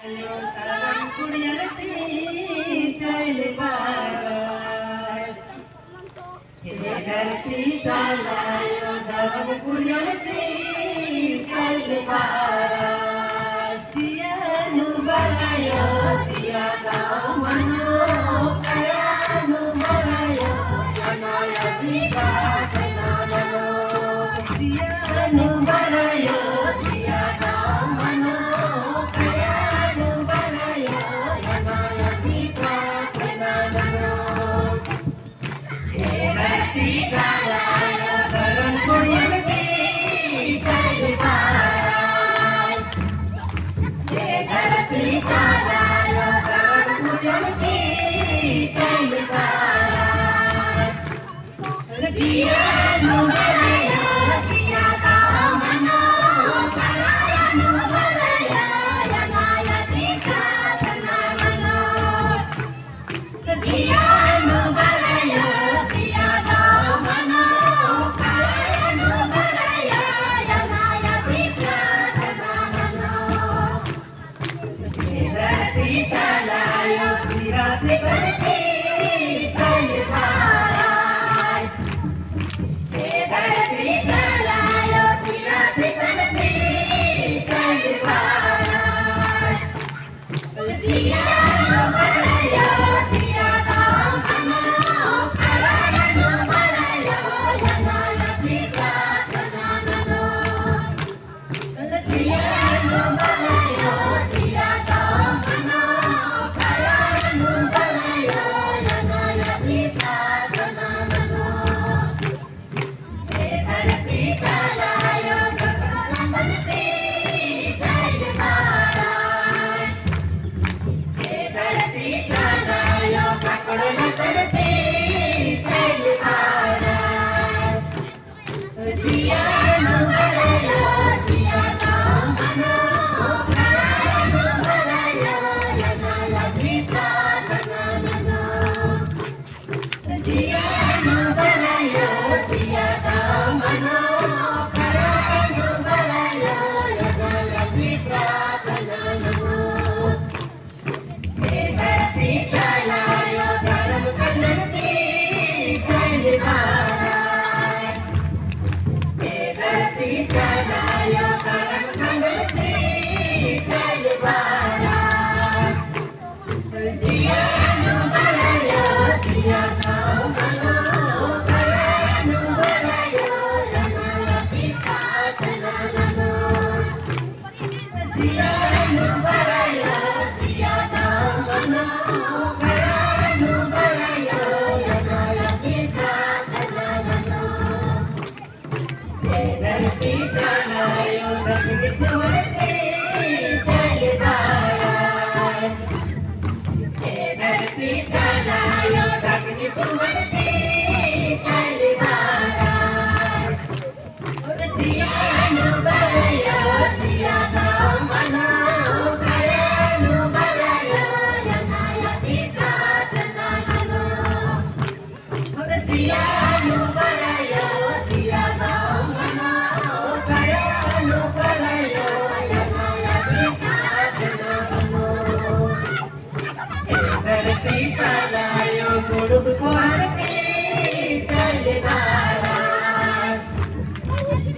Ayo taran kudyarti चल बाराय हे धरती चलायो धर्म कुdyarti चल बाराय जियानु बरायो जिया मनो कयानु बरायो अनाया दिवा जनानो जियानु बरायो जिया मनो कयानु बरायो अनाया दिवा जनानो हे धरती चलायो धर्म कुdyarti चल बाराय हे धरती चलायो धर्म कुdyarti चल बाराय जियानु बरायो जिया मनो कयानु बरायो अनाया दिवा जनानो जियानु बरायो जिया मनो कयानु बरायो अनाया दिवा जनानो हे धरती चलायो सिरा से करती चल बाराय हे धरती चलायो सिरा से करती चल बाराय जियानु बरायो जिया मनो कयानु बरायो अनाया दिवा जनानो जियानु बरायो जिया मनो कयानु बरायो अनाया दिवा जनानो हे धरती चलायो धरती चल बाराय हे धरती चलायो पकड़ धरती चल बाराय जियानु बरायो जिया मनो कयानु बरायो अनाया दिवा जनानो जियानु बरायो जिया मनो कयानु बरायो अनाया दिवा जनानो हे धरती चलायो धर्म कुdyarti चल बाराय हे धरती चलायो धर्म कुdyarti चल बाराय जियानु बरायो जिया मनो कयानु बरायो अनाया दिवा जनानो जियानु बरायो जिया मनो कयानु बरायो अनाया दिवा जनानो हे धरती चलायो धर्म कुdyarti चल बाराय हे धरती चलायो धर्म कुdyarti चल बाराय जियानु बरायो जिया मनो कयानु बरायो अनाया दिवा जनानो जियानु बरायो जिया मनो कयानु बरायो अनाया दिवा जनानो हे धरती चलायो गुरु कुdyarti चल बाराय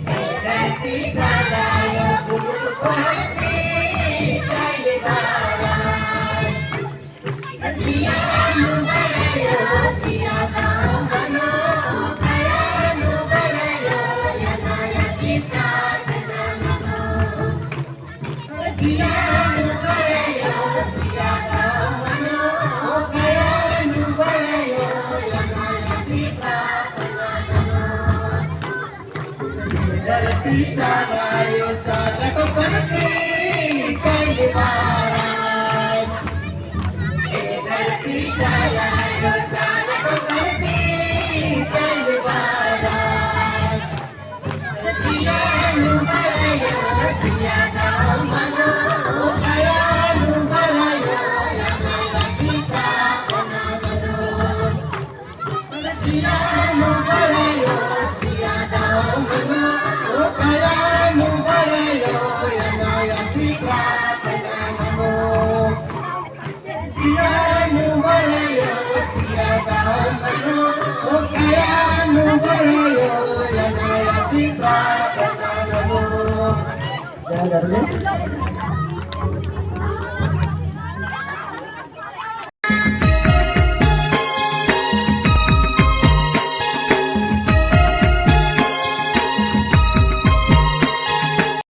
हे धरती चलायो गुरु कुdyarti चल बाराय जियानु बरायो जिया मनो कयानु बरायो अनाया दिवा जनानो जियानु बरायो जिया मनो कयानु बरायो अनाया दिवा जनानो धरती चलायो चालक करती चल बाराय हे धरती चलायो चालक करती चल बाराय जियानु बरायो जिया मनो कयानु बरायो अनाया दिवा जनानो जियानु बरायो जिया मनो कयानु बरायो अनाया दिवा जनानो barayo yanaya kita kenalmu. Jangan guys.